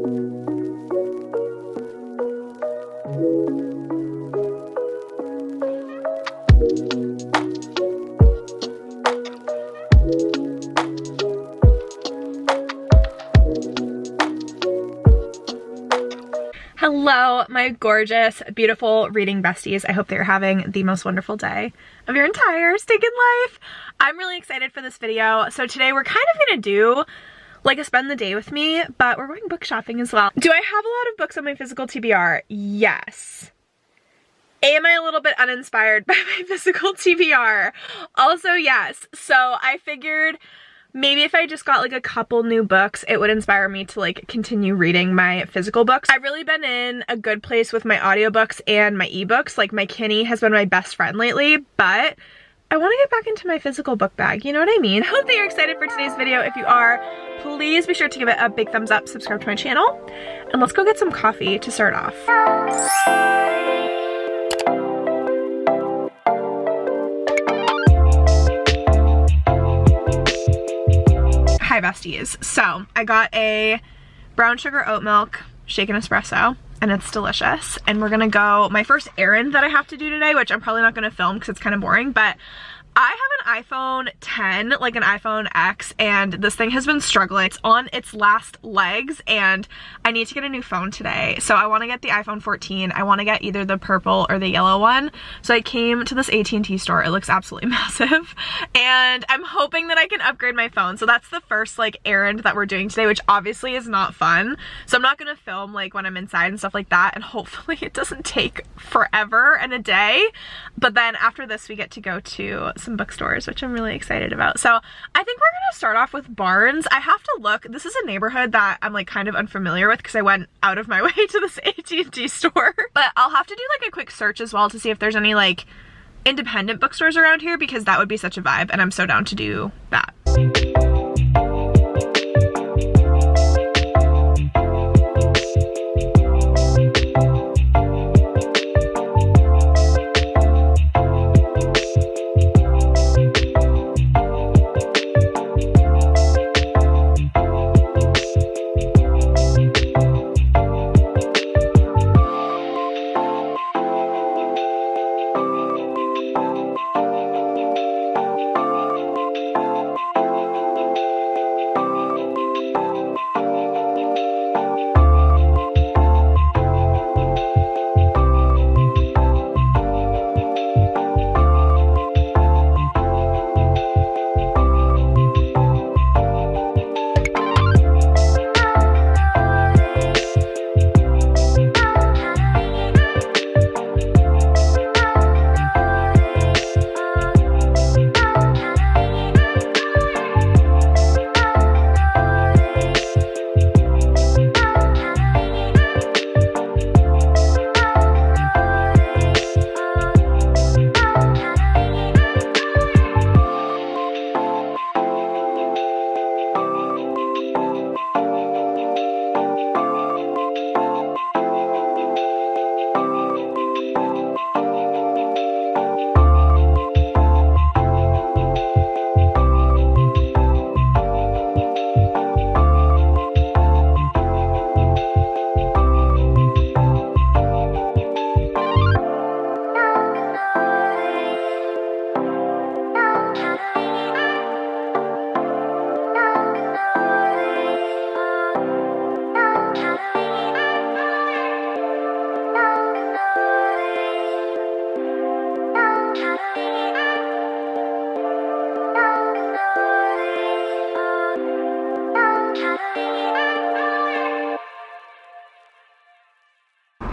Hello, my gorgeous, beautiful reading besties. I hope that you're having the most wonderful day of your entire stinking life. I'm really excited for this video. So today we're kind of gonna do like a spend the day with me, but we're going book shopping as well. Do I have a lot of books on my physical TBR? Yes. Am I a little bit uninspired by my physical TBR? Also, yes. So I figured maybe if I just got like a couple new books, it would inspire me to like continue reading my physical books. I've really been in a good place with my audiobooks and my ebooks. Like my Kinney has been my best friend lately, but I want to get back into my physical book bag, you know what I mean? I hope that you're excited for today's video. If you are, please be sure to give it a big thumbs up, subscribe to my channel, and let's go get some coffee to start off. Hi besties. So I got a brown sugar oat milk shaken espresso and it's delicious, and we're gonna go my first errand that I have to do today, which I'm probably not gonna film because it's kind of boring, but I have an iPhone 10, like an iPhone X, and this thing has been struggling. It's on its last legs and I need to get a new phone today. So I want to get the iPhone 14. I want to get either the purple or the yellow one. So I came to this AT&T store. It looks absolutely massive and I'm hoping that I can upgrade my phone. So that's the first like errand that we're doing today, which obviously is not fun. So I'm not going to film like when I'm inside and stuff like that, and hopefully it doesn't take forever and a day. But then after this we get to go to some bookstores, which I'm really excited about. So I think we're gonna start off with Barnes. I have to look. This is a neighborhood that I'm like kind of unfamiliar with because I went out of my way to this AT&T store. But I'll have to do like a quick search as well to see if there's any like independent bookstores around here, because that would be such a vibe and I'm so down to do that.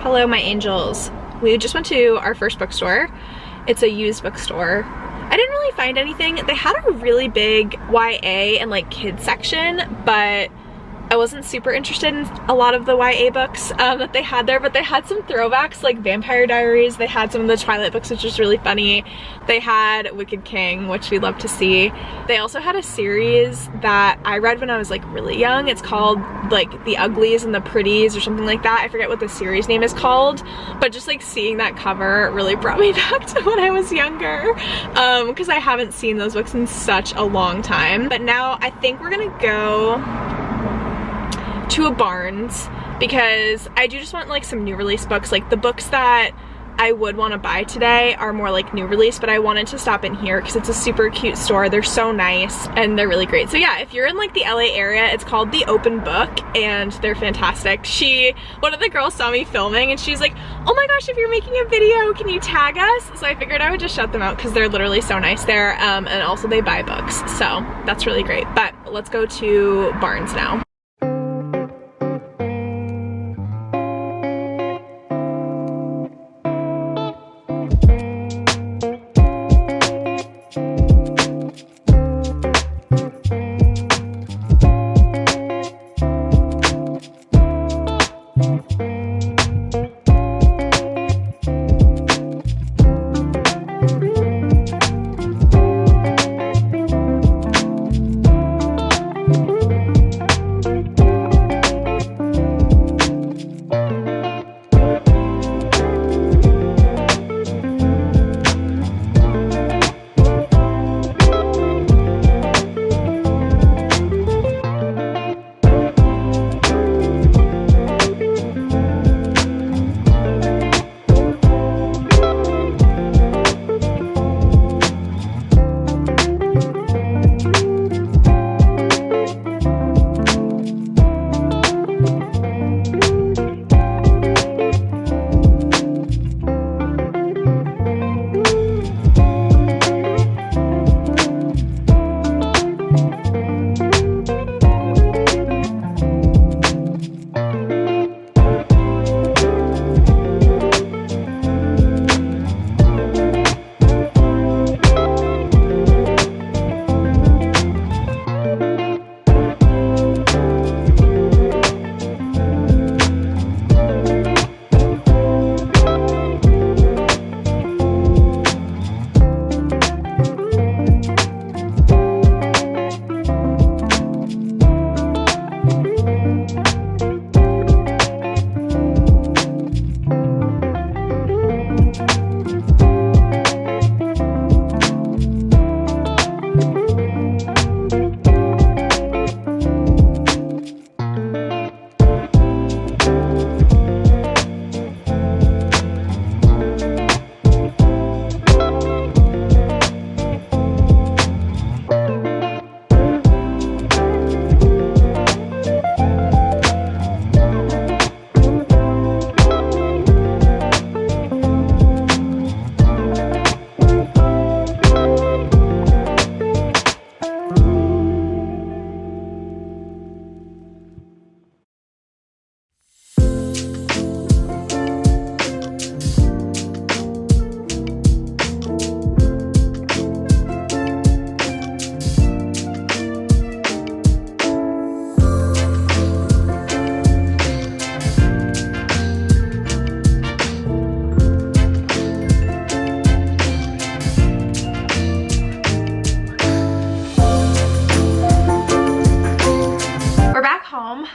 Hello, my angels. We just went to our first bookstore. It's a used bookstore. I didn't really find anything. They had a really big YA and like kids section, but I wasn't super interested in a lot of the YA books that they had there, but they had some throwbacks like Vampire Diaries. They had some of the Twilight books, which was really funny. They had Wicked King, which we love to see. They also had a series that I read when I was like really young. It's called like The Uglies and the Pretties or something like that. I forget what the series name is called, but just like seeing that cover really brought me back to when I was younger, because I haven't seen those books in such a long time. But now I think we're gonna go to a Barnes because I do just want like some new release books. Like the books that I would want to buy today are more like new release, but I wanted to stop in here because it's a super cute store. They're so nice and they're really great. So yeah, if you're in like the LA area, it's called The Open Book and they're fantastic. One of the girls saw me filming and she's like, oh my gosh, if you're making a video, can you tag us? So I figured I would just shout them out because they're literally so nice there. And also they buy books, so that's really great. But let's go to Barnes now.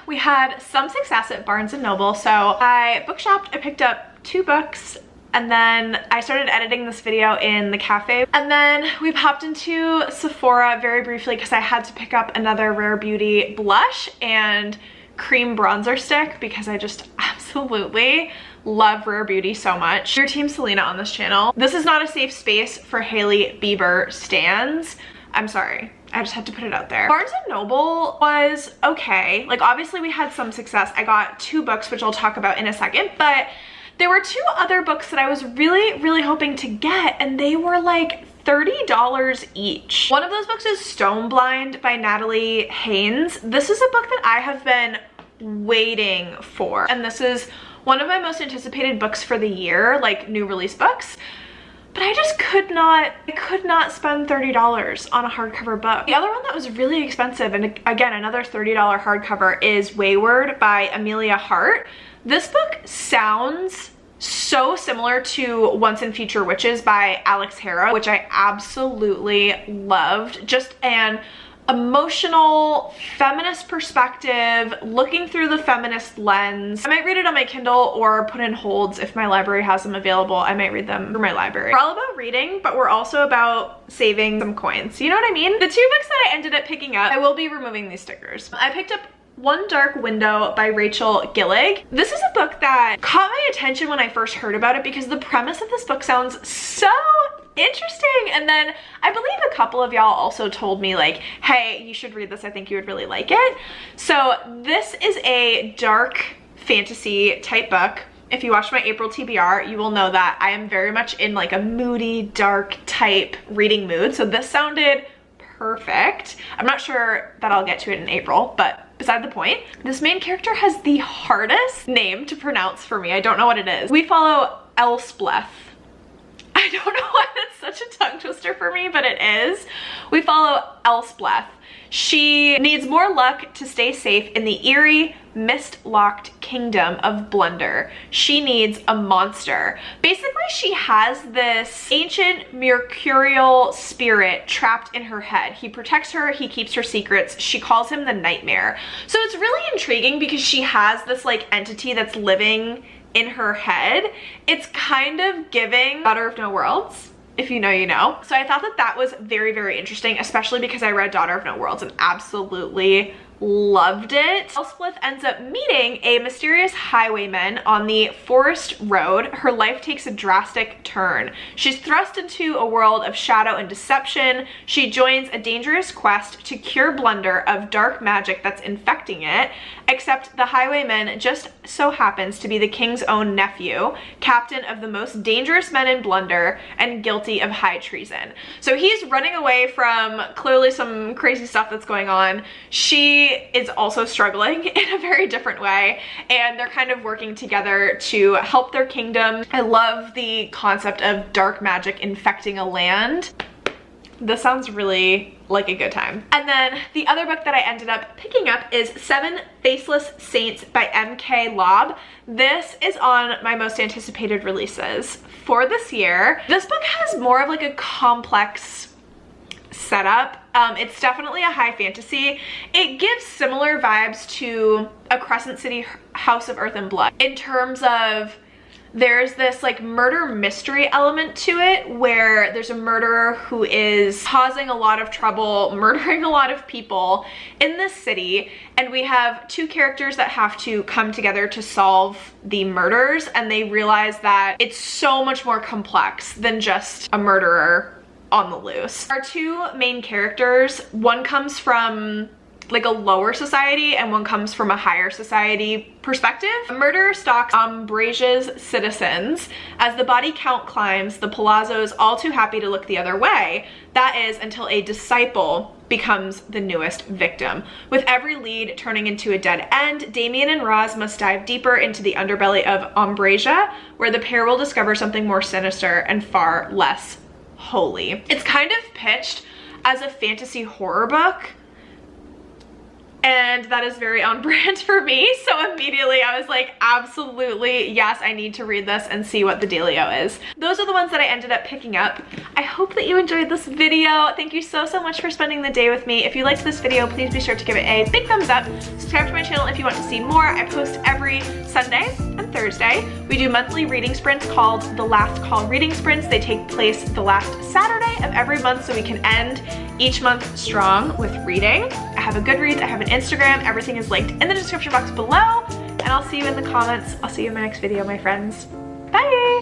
We had some success at Barnes & Noble, so I bookshopped. I picked up 2 books and then I started editing this video in the cafe, and then we popped into Sephora very briefly because I had to pick up another Rare Beauty blush and cream bronzer stick because I just absolutely love Rare Beauty so much. Your team Selena on this channel. This is not a safe space for Hailey Bieber stans. I'm sorry, I just had to put it out there. Barnes & Noble was okay. Like obviously we had some success. I got 2 books, which I'll talk about in a second, but there were 2 other books that I was really hoping to get, and they were like $30 each. One of those books is Stone Blind by Natalie Haynes. This is a book that I have been waiting for, and this is one of my most anticipated books for the year, like new release books. But I just could not spend $30 on a hardcover book. The other one that was really expensive, and again, another $30 hardcover, is Wayward by Amelia Hart. This book sounds so similar to Once and Future Witches by Alex Hara, which I absolutely loved. Just an emotional feminist perspective, looking through the feminist lens. I might read it on my Kindle or put in holds if my library has them available. I might read them through my library. We're all about reading, but we're also about saving some coins. You know what I mean? The 2 books that I ended up picking up, I will be removing these stickers. I picked up One Dark Window by Rachel Gillig. This is a book that caught my attention when I first heard about it because the premise of this book sounds so interesting. And then I believe a couple of y'all also told me like, hey, you should read this. I think you would really like it. So this is a dark fantasy type book. If you watched my April TBR, you will know that I am very much in like a moody, dark type reading mood. So this sounded perfect. I'm not sure that I'll get to it in April, but beside the point, this main character has the hardest name to pronounce for me. I don't know what it is. We follow Elspeth. I don't know why that's such a tongue twister for me, but it is. We follow Elspeth. She needs more luck to stay safe in the eerie, mist-locked kingdom of Blunder. She needs a monster. Basically, she has this ancient mercurial spirit trapped in her head. He protects her, he keeps her secrets. She calls him the Nightmare. So it's really intriguing because she has this like entity that's living in her head. It's kind of giving Daughter of No Worlds. If you know, you know. So I thought that that was very, very interesting, especially because I read Daughter of No Worlds and absolutely loved it. Elspeth ends up meeting a mysterious highwayman on the forest road. Her life takes a drastic turn. She's thrust into a world of shadow and deception. She joins a dangerous quest to cure Blunder of dark magic that's infecting it, except the highwayman just so happens to be the king's own nephew, captain of the most dangerous men in Blunder, and guilty of high treason. So he's running away from clearly some crazy stuff that's going on. She is also struggling in a very different way, and they're kind of working together to help their kingdom. I love the concept of dark magic infecting a land. This sounds really like a good time. And then the other book that I ended up picking up is Seven Faceless Saints by M.K. Lobb. This is on my most anticipated releases for this year. This book has more of like a complex setup. It's definitely a high fantasy. It gives similar vibes to A Crescent City House of Earth and Blood in terms of there's this like murder mystery element to it where there's a murderer who is causing a lot of trouble, murdering a lot of people in this city, and we have two characters that have to come together to solve the murders, and they realize that it's so much more complex than just a murderer on the loose. Our two main characters, one comes from like a lower society and one comes from a higher society perspective. A murderer stalks Ambrasia's citizens. As the body count climbs, the palazzo is all too happy to look the other way. That is until a disciple becomes the newest victim. With every lead turning into a dead end, Damien and Roz must dive deeper into the underbelly of Ambrasia, where the pair will discover something more sinister and far less holy. It's kind of pitched as a fantasy horror book, and that is very on brand for me. So immediately I was like, absolutely, yes, I need to read this and see what the dealio is. Those are the ones that I ended up picking up. I hope that you enjoyed this video. Thank you so much for spending the day with me. If you liked this video, please be sure to give it a big thumbs up. Subscribe to my channel if you want to see more. I post every Sunday and Thursday. We do monthly reading sprints called the Last Call Reading Sprints. They take place the last Saturday of every month so we can end each month strong with reading. I have a Goodreads, I have an Instagram, everything is linked in the description box below, and I'll see you in the comments. I'll see you in my next video, my friends. Bye!